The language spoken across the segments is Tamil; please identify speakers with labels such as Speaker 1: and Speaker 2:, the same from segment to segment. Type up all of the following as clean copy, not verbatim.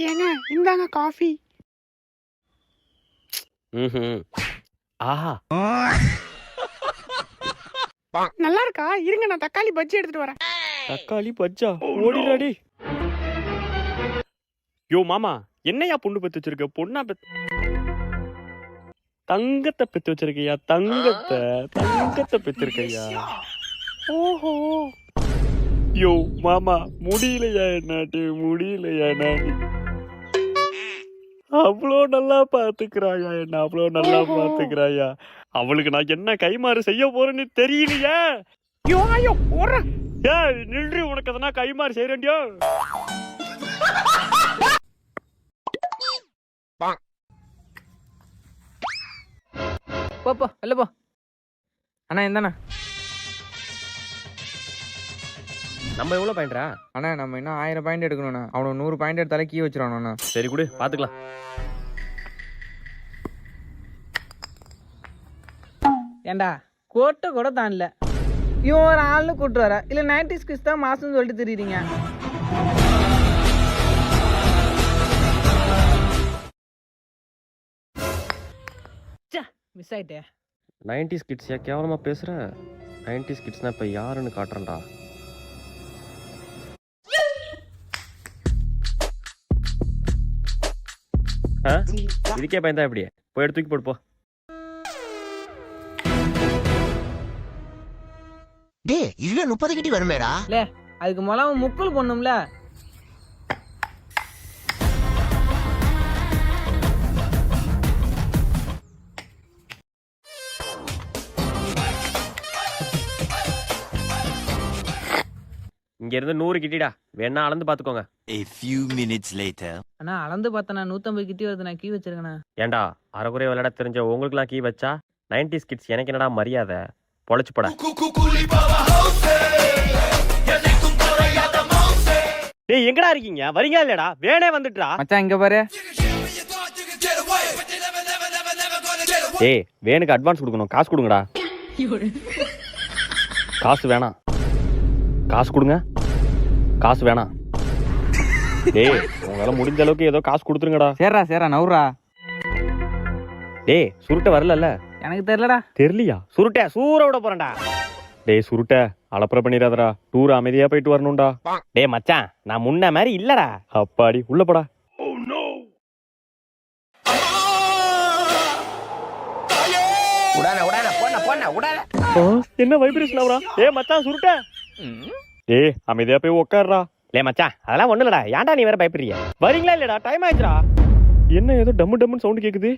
Speaker 1: ஏங்க இந்தாங்க காஃபி.
Speaker 2: ஆஹா,
Speaker 1: நல்லா இருக்கா? இருங்க நான் தக்காளி பஜ்ஜி எடுத்துட்டு வரேன்.
Speaker 2: தக்காளி பச்சா ஓடிடாடி. யோ மாமா, என்னையா பொண்ணு பெத்து வச்சிருக்க? பொண்ணா தங்கத்தை பெத்து வச்சிருக்கையா? தங்கத்தை பெத்திருக்கையா?
Speaker 1: ஓஹோ,
Speaker 2: யோ மாமா, முடியலையா என்னாடி? அவ்வளோ நல்லா பாத்துக்கிறாயா என்ன? அவ்வளோ நல்லா பாத்துக்கிறாயா? அவளுக்கு நான் என்ன கைமாறு செய்ய போறேன்னு தெரியலையா?
Speaker 1: ஐயோ ஓடுற.
Speaker 2: ஏய் நின்று, உனக்கு எதனா கைமாறு செய்யறேன்டியோ?
Speaker 3: போ இல்ல போ அண்ணா. இந்தாண்ணா.
Speaker 2: நம்ம எவ்வளவு பாயிண்டா?
Speaker 3: அண்ணா நம்ம இன்னும் 1000 பாயிண்ட் எடுக்கணும்ண்ணா. அவனுக்கு 100 பாயிண்ட் எடுத்தாலே கீ வச்சிருவானுண்ணா.
Speaker 2: சரி குடு, பாத்துக்கலாம்.
Speaker 4: ஏண்டா கோட்டை கூட தாண்டல, இவன் ஒரு ஆள்னு கூட்டு வர. இல்ல 90s கிஸ் தான் மாசம்னு சொல்லிட்டு தெரியுறீங்க. மிஸ் ஆயிட்டே.
Speaker 2: 90s கிட்ஸ் கேவலமா பேசுற? 90s கிட்ஸ்னா இப்ப யாருன்னு காட்டுறேன்டா. இதுக்கே பயந்தா எப்படி? போய் எடுத்து தூக்கி போடுப்போ.
Speaker 5: டேய் இதுல 30 கிட்டி வருமேடா.
Speaker 4: லே அதுக்கு முதல்ல முக்குள் பண்ணும்ல.
Speaker 2: இங்க இருந்து 100 கிட்டிடா, வேணா அளந்து பாத்துக்கோங்க.
Speaker 6: A few minutes later.
Speaker 4: அண்ணா அளந்து பார்த்தனா 150 கிட்டி வருது. நான் கீ வச்சிருக்கேண்ணா.
Speaker 2: ஏண்டா அரைக்குறைய விளையாட தெரிஞ்ச உங்களுக்குலாம் கீ வச்சா 90s கிட்ஸ் எனக்கு என்னடா மரியாதை? பொழைச்சு போட. டேய் எங்கடா இருக்கீங்க? வரீங்க இல்லடா? வேணே வந்துட்டா.
Speaker 3: மச்சான் இங்க பாரு.
Speaker 2: டேய் வேணுக்கு அட்வான்ஸ் கொடுக்கணும், காசு கொடுங்கடா. காசு வேணாம், காசு கொடுங்க. காசு வேணாம். டேய் உங்களால முடிஞ்ச அளவுக்கு ஏதோ காசு கொடுத்துருங்கடா.
Speaker 3: சேரா நவுறா.
Speaker 2: டேய் சுருட்ட வரலல்ல?
Speaker 4: எனக்கு தெரியலடா.
Speaker 2: தெரியலையா? சுருட்ட சூற விட போறேன்டா. டேய் சுருட்ட அலப்பற பண்ணிடாதடா. டூர் அமைதியா போயிட்டு வரணும்டா. டேய் மச்சான், நான் முன்ன மாதிரி இல்லடா. அப்பாடி உள்ள போடா. என்ன வைப்ரேஷன் ஆவறா? ஏய் மச்சான் சுருட்ட. ஏய் அமைதியா போய் உட்கார்றா. லே மச்சான் அதெல்லாம் ஒண்ணு இல்லடா. ஏன்டா நீ வேற பயப்படுறிய? வரீங்களா இல்லடா? டைம் ஆயிடுச்சுடா. என்ன ஏதோ டம்மு சவுண்ட் கேக்குது?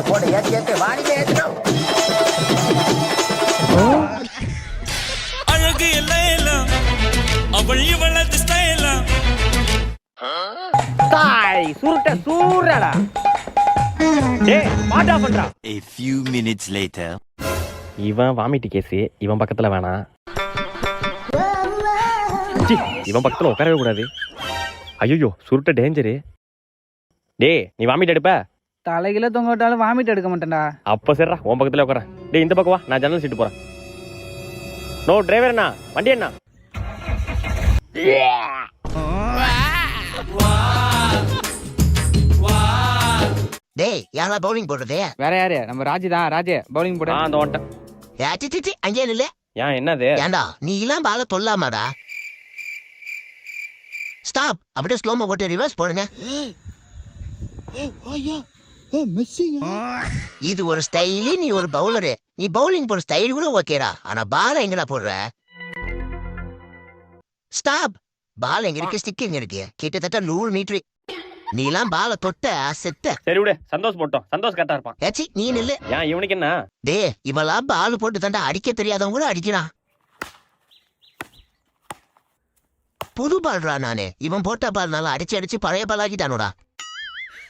Speaker 5: போடு ஏத்து வாடிங்க ஏத்துறோம்.
Speaker 7: அழகு எல்லாம் அவள் இவளது ஸ்டைலா.
Speaker 2: தாய் சுருட்ட சூறடா. டேய் பாட்டா பண்றா.
Speaker 6: A few minutes later.
Speaker 2: இவன் வாமிட் கேஸ், இவன் பக்கத்துல வேணாம். இவன் பக்கத்துல உட்காரவே கூடாது. ஐயோ சுருட்ட டேஞ்சரு. டேய் நீ வாமிட் எடுப்ப?
Speaker 4: தலைகில தொங்க விட்டாலும் வாமிட் எடுக்க மாட்டேன்டா.
Speaker 2: அப்ப சரிடா, உன் பக்கத்துல உட்காரேன். டேய் இந்த பக்கம் வா, நான் ஜன்னல் சீட்டு போறேன். நோ டிரைவர் அண்ணா, வண்டி அண்ணா.
Speaker 5: டேய் யாரா பவுலிங் போடுறதே?
Speaker 3: வேற யாரு? நம்ம ராஜி தான். ராஜே பவுலிங் போட.
Speaker 2: அந்த ஓட்ட.
Speaker 5: ஏச்சி அங்கே நில்ல.
Speaker 2: ஏன் என்னது?
Speaker 5: ஏண்டா நீ எல்லாம் பால தொல்லாமாடா. ஸ்டாப். அப்படியே ஸ்லோமோ போட்டு ரிவர்ஸ் போடுங்க. இது ஒரு ஸ்டைலு, நீ ஒரு பவுலரு. நீ பவுலிங் போற ஸ்டைல் கூட ஓகேடா. ஆனா பால எங்கடா போடுற? ஸ்டாப். பால் எங்க இருக்கு? ஸ்டிக் எங்க இருக்கு? கிட்டத்தட்ட 100 மீட்டர். நீ எல்லாம் பால தொட்ட செத்த.
Speaker 2: சரி விடு, சந்தோஷ் போட்டோம். சந்தோஷ் கரெக்டா இருப்பான்.
Speaker 5: ஏச்சி நீ நில்லு.
Speaker 2: ஏன் இவனுக்கு என்ன?
Speaker 5: டே இவெல்லாம் பால் போட்டு தாண்டா அடிக்க தெரியாதவங்க கூட அடிக்கிறான். புது பால்ரா நானு. இவன் போட்ட பால் நல்லா அடிச்சு பழைய பாலாக்கிட்டானோடா.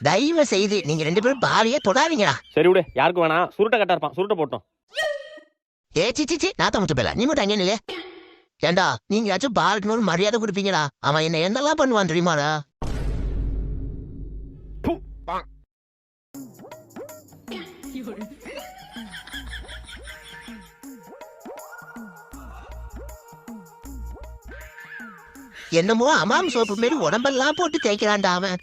Speaker 5: தயவு செய்து நீங்க 2 பேரும் பாலையே தொடாதீங்கடா.
Speaker 2: சரி விடு, யாருக்கும் வேணாம். சுருட்ட கரெக்டா இருப்பான், சுருட்ட போட்டோம்.
Speaker 5: ஏச்சி நான் முத்து பேல நீ மட்டும் அங்கே நில்லே. ஏண்டா நீங்க யாச்சும் பாலுக்கு ஒரு மரியாதை கொடுப்பீங்களா? அவன் என்ன என்னெல்லாம் பண்ணுவான் தெரியுமாடா? என்னமோ அமாம் சோப்பு மாரி உடம்பெல்லாம் போட்டு தேய்க்கிறான்டா அவன்.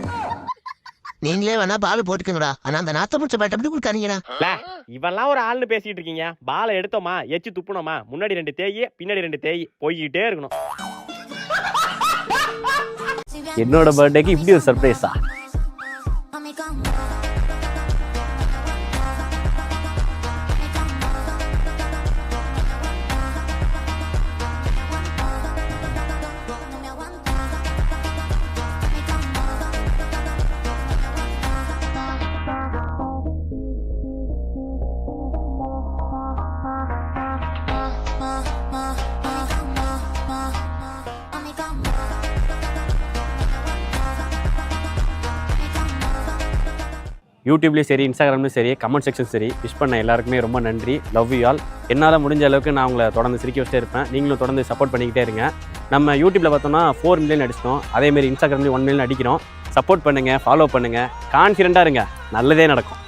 Speaker 5: நீங்களே வேணா பால் போட்டுக்கங்கடா. ஆனா அந்த நாத்த முடிச்ச பேட்டை எப்படி கொடுக்காதீங்கடா.
Speaker 2: இவெல்லாம் ஒரு ஆள்னு பேசிட்டு இருக்கீங்க. பாலை எடுத்தோமா, எச்சு துப்புனோமா, முன்னாடி 2 தேய், பின்னாடி 2 தேய், போய்கிட்டே இருக்கணும்.
Speaker 8: என்னோட பர்த்டேக்கு இப்படி ஒரு சர்ப்ரைஸா? யூடியூப்லேயும் சரி, இன்ஸ்டாகிராம்லேயும் சரி, கமெண்ட் செக்ஷன் சரி, விஷ் பண்ண எல்லாருக்குமே ரொம்ப நன்றி. Love you all. என்னால் முடிஞ்ச அளவுக்கு நான் உங்களை தொடர்ந்து சிரிக்க வச்சுட்டே இருப்பேன். நீங்களும் தொடர்ந்து சப்போர்ட் பண்ணிக்கிட்டே இருங்க. நம்ம யூடியூப்பில் பார்த்தோம்னா 4 மில்லியன் அடிச்சிட்டோம். அதேமாரி இன்ஸ்டாகிராம்லேயும் 1 மில்லியன் அடிக்கிறோம். சப்போர்ட் பண்ணுங்கள், ஃபாலோ பண்ணுங்கள், கான்ஃபிடென்ட்டாக இருங்க, நல்லதே நடக்கும்.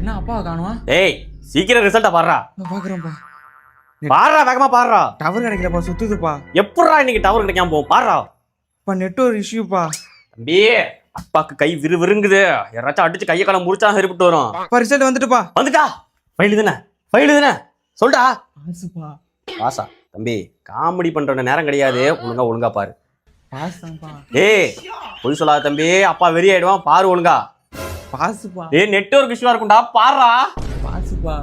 Speaker 3: என்ன அப்பா காணுவா?
Speaker 2: ஏய், சீக்கிரம் ரிசல்ட்டை பாடுறா.
Speaker 3: பாக்குறேன்ப்பா.
Speaker 2: பாடுறா, வேகமா பாடுறா.
Speaker 3: டவர் கிடைக்கலப்பா, சுத்துதுப்பா.
Speaker 2: எப்படா இன்னைக்கு டவர் கிடைக்காம போகும்? பாடுறா.
Speaker 3: நெட்வொர்க் இஷ்யூப்பா.
Speaker 2: தம்பி, அப்பாக்கு கை விறுவிறுங்குது. யாராச்சும் அடிச்சு கையை காலம் முடிச்சா சரிப்பட்டு வரும்.
Speaker 3: ரிசல்ட் வந்துட்டுப்பா.
Speaker 2: வந்துட்டா? ஃபைல் தானே சொல்டா.
Speaker 3: பாசுப்பா.
Speaker 2: பாசா? தம்பி, காமெடி பண்ற நேரம் கிடையாது. ஒழுங்கா பாரு.
Speaker 3: பாசுப்பா.
Speaker 2: ஏய், பொய் சொல்லாத தம்பி, அப்பா வெறி ஆயிடுவான். பாரு ஒழுங்கா.
Speaker 3: பாசுப்பா.
Speaker 2: ஏய், நெட்வொர்க் இஷ்யூவா இருக்கும்டா, பாருடா.
Speaker 3: பாசுப்பா.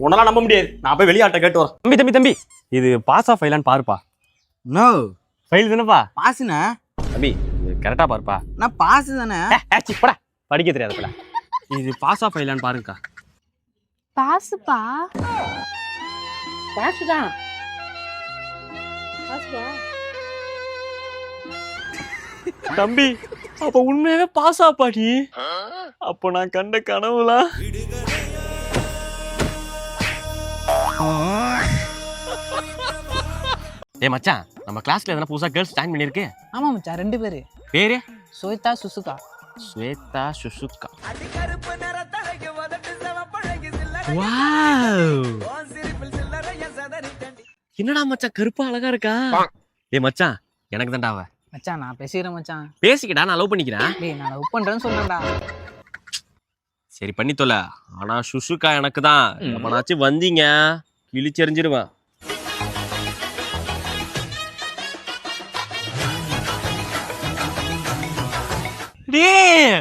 Speaker 2: உன்னால நம்ப முடியாது. நான் போய் வெளியாட்ட கேட்டு வரேன். தம்பி, இது பாஸா ஃபைலான்னு பாருப்பா.
Speaker 3: நோ,
Speaker 2: ஃபைல் தானேப்பா?
Speaker 3: பாசுண்ணா.
Speaker 2: தம்பி, இது கரெக்டா பாருப்பா.
Speaker 3: நான் பாசு தானே.
Speaker 2: போடா, படிக்க தெரியாதுப்பா. இது பாஸா ஃபைலான்னு பாருங்கக்கா.
Speaker 1: பாசுப்பா.
Speaker 4: பாசுதான். பாசுப்பா.
Speaker 2: தம்பி, அப்ப உண்மையாவே பாஸா பாடி? அப்போ நான் கண்ட கனவுலாம் ஏ மச்சான், நம்ம கிளாஸ்ல எதனா புதுசா கேர்ள்ஸ் ஜாயின் பண்ணிருக்கு?
Speaker 4: ஆமா மச்சான், 2 பேரு.
Speaker 2: பேரு?
Speaker 4: Shweta, Suzuka.
Speaker 2: Shweta, Suzuka. Wow, என்னடா மச்சான் கருப்பா அழகா இருக்கா? ஏ மச்சான், எனக்கு தான்டா அவ.
Speaker 4: மச்சான் நான் பேசிக்கிறேன் மச்சான்.
Speaker 2: பேசிக்கிட்டா, நான் லவ் பண்ணிக்கிறேன்.
Speaker 4: டேய், நான் லவ் பண்றேன்னு சொல்றேன்டா.
Speaker 2: சரி பண்ணி தொலை. ஆனா சுசுகா எனக்கு தான். எப்பனாச்சும் வந்தீங்க கிழிச்செறிஞ்சிருவேன். டேய்,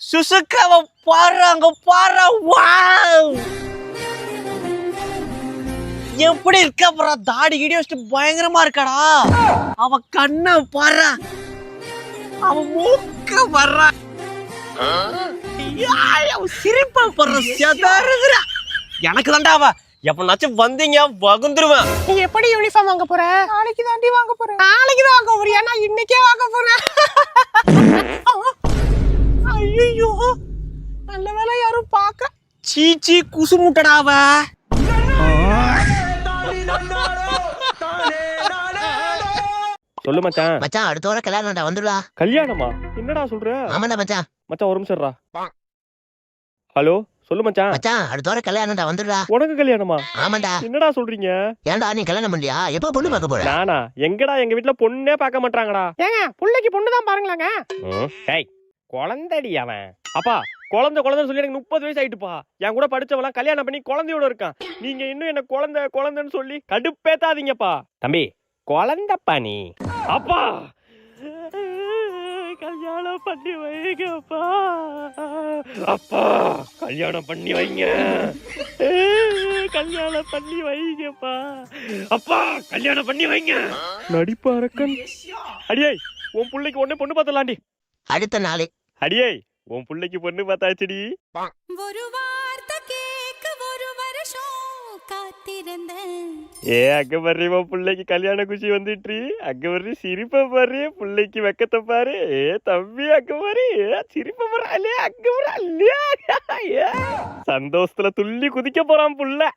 Speaker 2: சுசுகாவை பாரு, அங்க பாரு. வாவ், எப்படி இருக்க போறா? தாடி கிடி வச்சுட்டு பயங்கரமா இருக்காடா. அவ கண்ணை பாரு, அவ மூக்க பாரு, சிரிப்பா பாரு, செதறுகிறா. எனக்கு தான்டா அவ. எப்பனாச்சும் வந்தீங்க வகுந்துருவேன்.
Speaker 1: நீ எப்படி யூனிஃபார்ம் வாங்க போற? நாளைக்கு தாண்டி வாங்க போறேன். நாளைக்கு தான் வாங்க போறியா? நான் இன்னைக்கே வாங்க போறேன். ஐயோ, நல்ல வேலை யாரும் பார்க்க.
Speaker 2: சீச்சி, குசு முட்டடா அவ. சொல்லு மச்சான்.
Speaker 5: மச்சான் அடுத்த வாரம் கல்யாணம்டா, வந்துடா.
Speaker 2: கல்யாணமா? என்னடா சொல்ற?
Speaker 5: ஆமாடா மச்சான்.
Speaker 2: மச்சான் ஒரு நிமிஷம்டா. ஹலோ, சொல்லு மச்சான்.
Speaker 5: மச்சான் அடுத்த வாரம் கல்யாணம்டா, வந்துடா.
Speaker 2: உனக்கு கல்யாணமா?
Speaker 5: ஆமாண்டா.
Speaker 2: என்னடா சொல்றீங்க?
Speaker 5: ஏன்டா நீ கல்யாணம் பண்ணியா? எப்ப பொண்ணு பார்க்க போற?
Speaker 2: நானா? எங்கடா, எங்க வீட்டுல பொண்ணே பார்க்க மாட்டாங்கடா.
Speaker 1: ஏங்க, புள்ளைக்கு பொண்ணு தான் பாருங்களாங்க.
Speaker 2: டேய், குழந்தைடி அவன். அப்பா, குழந்தை சொல்லி எனக்கு 30 வயசு ஆயிட்டுப்பா. என் கூட படிச்சவெல்லாம் கல்யாணம் பண்ணி குழந்தையோட இருக்கான். நீங்க இன்னும் என்ன குழந்தைன்னு சொல்லி கடுப்பேத்தாதீங்கப்பா. தம்பி, குழந்தைப்பா நீ. அப்பா, கல்யாணம் பண்ணி வைங்கப்பா. அப்பா, கல்யாணம் பண்ணி வைங்க. கல்யாணம் பண்ணி வைங்கப்பா. அப்பா, கல்யாணம் பண்ணி வைங்க. நடிப்பாரக்கன். அடியே, உன் பிள்ளைக்கு ஒண்ணே பொண்ணு பார்த்தலாண்டி.
Speaker 5: அடுத்த நாளே.
Speaker 2: அடியே, உன் பிள்ளைக்கு பொண்ணு பார்த்தாச்சுடி.
Speaker 9: ஒரு வார்த்தை கேட்க ஒரு வருஷம் காத்திருந்தேன்.
Speaker 2: ஏ அங்க பாரு, உன் பிள்ளைக்கு கல்யாண குஷி வந்துட்டு. அங்க பாரு, சிரிப்ப பாரு, பிள்ளைக்கு வெக்கத்தை பாரு. ஏ தம்பி, அங்க பாரு, சிரிப்ப பாரு. அல்லே, அங்க பாரு, அல்லே. சந்தோஷத்துல துள்ளி குதிக்க போறான் புள்ள.